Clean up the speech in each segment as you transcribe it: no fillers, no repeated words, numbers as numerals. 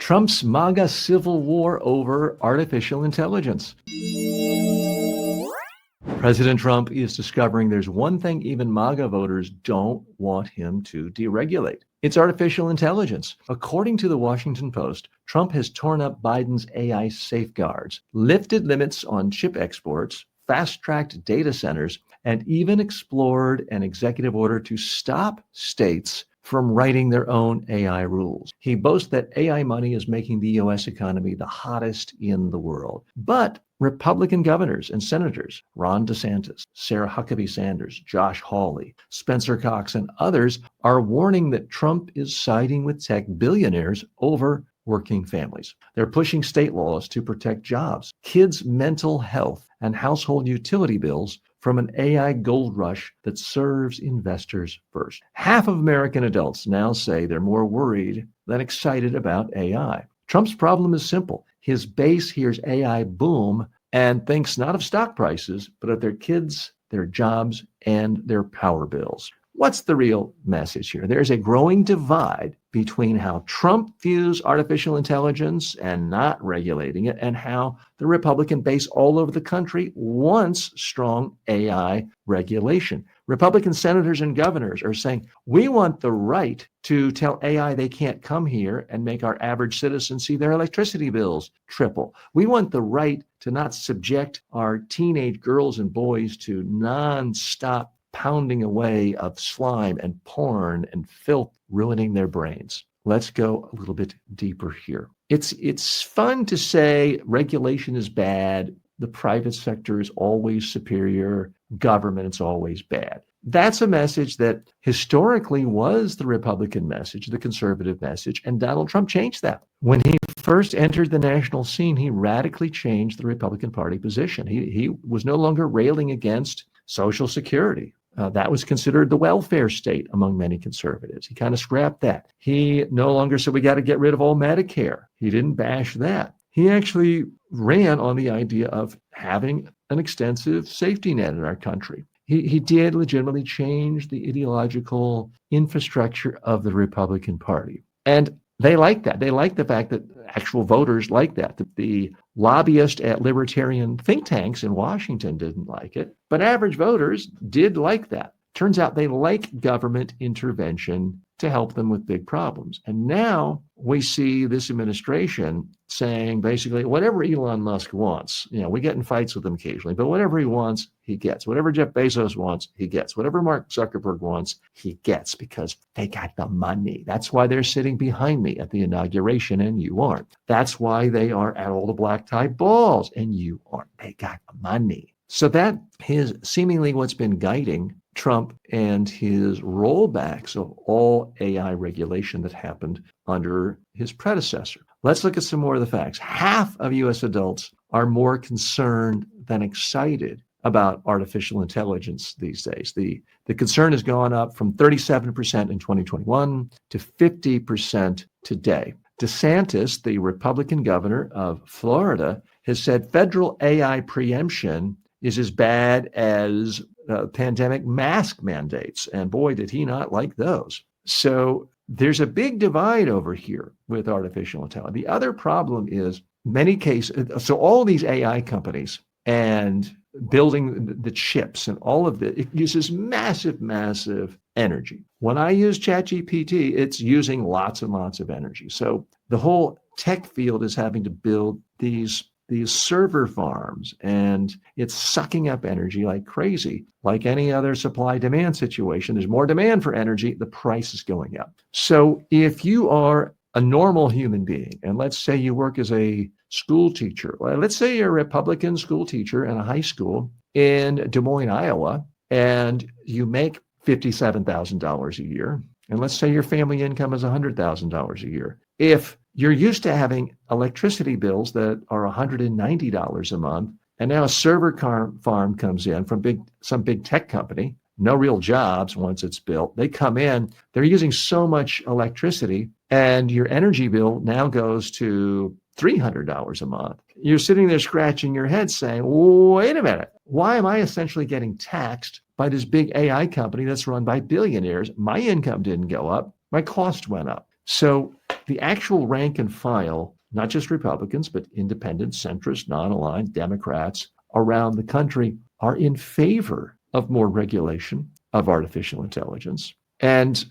Trump's MAGA civil war over artificial intelligence. President Trump is discovering there's one thing even MAGA voters don't want him to deregulate. It's artificial intelligence. According to the Washington Post, Trump has torn up Biden's AI safeguards, lifted limits on chip exports, fast-tracked data centers, and even explored an executive order to stop states from writing their own AI rules. He boasts that AI money is making the U.S. economy the hottest in the world. But Republican governors and senators, Ron DeSantis, Sarah Huckabee Sanders, Josh Hawley, Spencer Cox, and others are warning that Trump is siding with tech billionaires over working families. They're pushing state laws to protect jobs, kids' mental health, and household utility bills from an AI gold rush that serves investors first. Half of American adults now say they're more worried than excited about AI. Trump's problem is simple. His base hears AI boom and thinks not of stock prices, but of their kids, their jobs, and their power bills. What's the real message here? There's a growing divide between how Trump views artificial intelligence and not regulating it, and how the Republican base all over the country wants strong AI regulation. Republican senators and governors are saying, we want the right to tell AI they can't come here and make our average citizen see their electricity bills triple. We want the right to not subject our teenage girls and boys to nonstop pounding away of slime and porn and filth, ruining their brains. Let's go a little bit deeper here. It's fun to say regulation is bad, the private sector is always superior, government is always bad. That's a message that historically was the Republican message, the conservative message, and Donald Trump changed that. When he first entered the national scene, he radically changed the Republican Party position. He was no longer railing against Social Security. That was considered the welfare state among many conservatives. He kind of scrapped that. He no longer said we got to get rid of all Medicare. He didn't bash that. He actually ran on the idea of having an extensive safety net in our country. He did legitimately change the ideological infrastructure of the Republican Party. And they like that. They like the fact that actual voters like that. The lobbyists at libertarian think tanks in Washington didn't like it, but average voters did like that. Turns out they like government intervention to help them with big problems. And now we see this administration saying basically whatever Elon Musk wants, we get in fights with him occasionally, but whatever he wants, he gets. Whatever Jeff Bezos wants, he gets. Whatever Mark Zuckerberg wants, he gets, because they got the money. That's why they're sitting behind me at the inauguration and you aren't. That's why they are at all the black tie balls and you aren't. They got the money. So that is seemingly what's been guiding Trump and his rollbacks of all AI regulation that happened under his predecessor. Let's look at some more of the facts. Half of U.S. adults are more concerned than excited about artificial intelligence these days. The concern has gone up from 37% in 2021 to 50% today. DeSantis, the Republican governor of Florida, has said federal AI preemption is as bad as pandemic mask mandates. And boy, did he not like those. So there's a big divide over here with artificial intelligence. The other problem is many cases, so all these AI companies and building the chips and all of it uses massive, massive energy. When I use ChatGPT, it's using lots and lots of energy. So the whole tech field is having to build these server farms, and it's sucking up energy like crazy. Like any other supply-demand situation, there's more demand for energy, the price is going up. So if you are a normal human being, and let's say you work as a school teacher, let's say you're a Republican school teacher in a high school in Des Moines, Iowa, and you make $57,000 a year, and let's say your family income is $100,000 a year. If you're used to having electricity bills that are $190 a month, and now a server farm comes in from some big tech company, no real jobs once it's built. They come in, they're using so much electricity, and your energy bill now goes to $300 a month. You're sitting there scratching your head saying, wait a minute, why am I essentially getting taxed by this big AI company that's run by billionaires? My income didn't go up, my cost went up. So the actual rank and file, not just Republicans, but independents, centrists, non-aligned, Democrats around the country are in favor of more regulation of artificial intelligence. And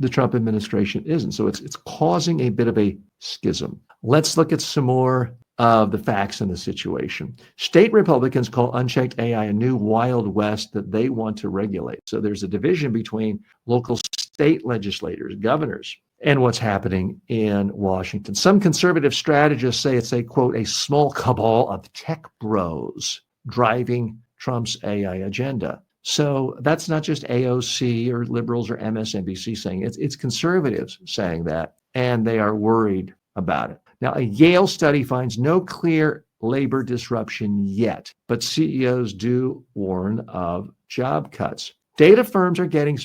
the Trump administration isn't. So it's causing a bit of a schism. Let's look at some more of the facts in the situation. State Republicans call unchecked AI a new Wild West that they want to regulate. So there's a division between local state legislators, governors, and what's happening in Washington. Some conservative strategists say it's a, quote, a small cabal of tech bros driving Trump's AI agenda. So that's not just AOC or liberals or MSNBC saying it. It's conservatives saying that, and they are worried about it. Now, a Yale study finds no clear labor disruption yet, but CEOs do warn of job cuts. Data firms are getting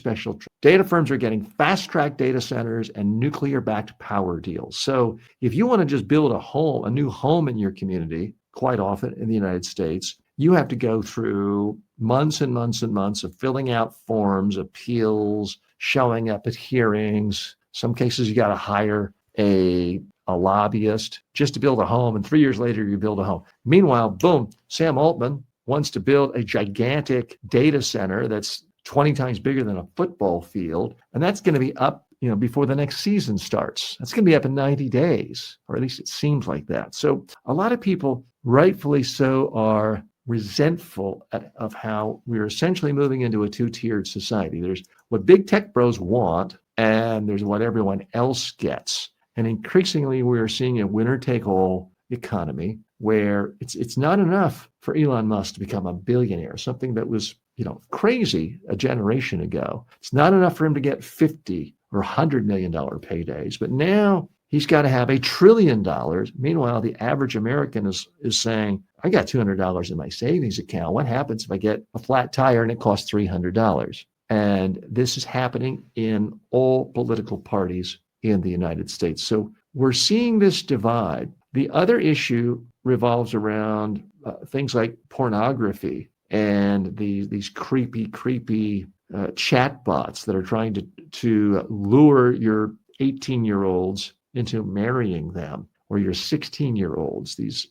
data firms are getting fast-track data centers and nuclear-backed power deals. So if you want to just build a new home in your community, quite often in the United States, you have to go through months and months and months of filling out forms, appeals, showing up at hearings. Some cases you got to hire a lobbyist just to build a home, and 3 years later you build a home. Meanwhile, boom, Sam Altman wants to build a gigantic data center that's 20 times bigger than a football field, and that's going to be up, before the next season starts. That's going to be up in 90 days, or at least it seems like that. So a lot of people, rightfully so, are resentful of how we're essentially moving into a two-tiered society. There's what big tech bros want, and there's what everyone else gets. And increasingly, we're seeing a winner-take-all economy where it's not enough for Elon Musk to become a billionaire, something that was crazy a generation ago. It's not enough for him to get $50 or $100 million paydays, but now he's got to have $1 trillion. Meanwhile, the average American is saying, I got $200 in my savings account. What happens if I get a flat tire and it costs $300? And this is happening in all political parties in the United States. So we're seeing this divide. The other issue revolves around things like pornography and these creepy chatbots that are trying to lure your 18-year-olds into marrying them, or your 16-year-olds, these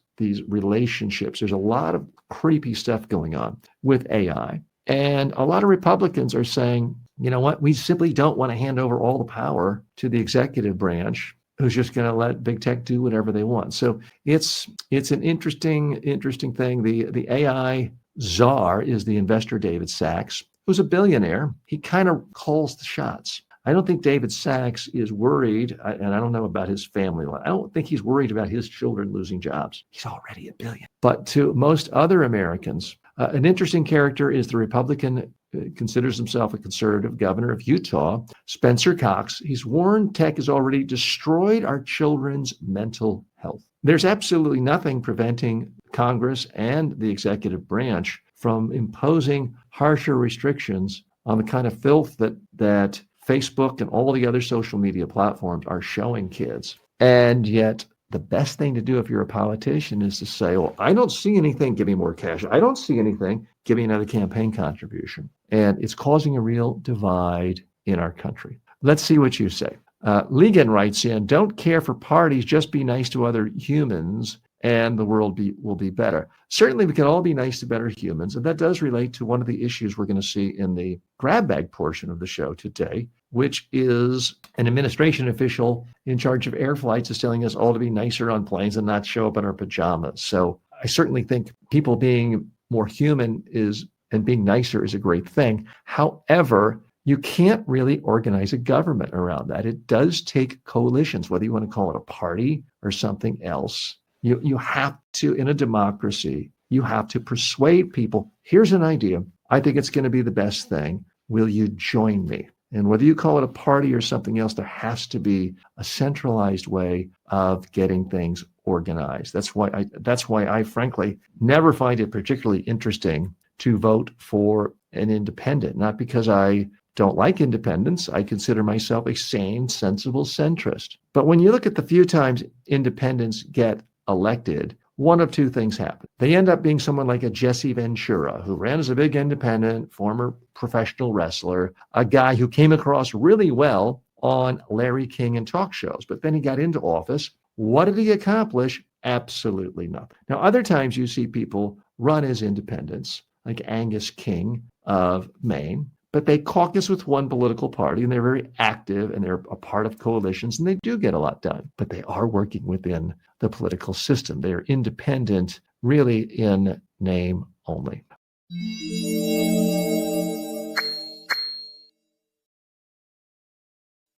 relationships. There's a lot of creepy stuff going on with AI. And a lot of Republicans are saying, you know what, we simply don't want to hand over all the power to the executive branch, who's just going to let big tech do whatever they want. So it's an interesting thing. The AI czar is the investor David Sachs, who's a billionaire. He kind of calls the shots. I don't think David Sachs is worried, and I don't know about his family life. I don't think he's worried about his children losing jobs. He's already a billion. But to most other Americans, an interesting character is the Republican, considers himself a conservative governor of Utah, Spencer Cox. He's warned tech has already destroyed our children's mental health. There's absolutely nothing preventing Congress and the executive branch from imposing harsher restrictions on the kind of filth that Facebook and all the other social media platforms are showing kids. And yet, the best thing to do if you're a politician is to say, well, I don't see anything, give me more cash. I don't see anything, give me another campaign contribution. And it's causing a real divide in our country. Let's see what you say. Ligon writes in, don't care for parties, just be nice to other humans and the world will be better. Certainly, we can all be nice to better humans. And that does relate to one of the issues we're going to see in the grab bag portion of the show today, which is an administration official in charge of air flights is telling us all to be nicer on planes and not show up in our pajamas. So I certainly think people being more human and being nicer is a great thing. However, you can't really organize a government around that. It does take coalitions, whether you want to call it a party or something else. You have to, in a democracy, you have to persuade people. Here's an idea. I think it's going to be the best thing. Will you join me? And whether you call it a party or something else, there has to be a centralized way of getting things organized. That's why I frankly never find it particularly interesting to vote for an independent, not because I don't like independence. I consider myself a sane, sensible centrist. But when you look at the few times independents get elected, one of two things happen. They end up being someone like a Jesse Ventura, who ran as a big independent, former professional wrestler, a guy who came across really well on Larry King and talk shows. But then he got into office. What did he accomplish? Absolutely nothing. Now, other times you see people run as independents, like Angus King of Maine, but they caucus with one political party and they're very active and they're a part of coalitions and they do get a lot done, but they are working within the political system. They are independent, really in name only.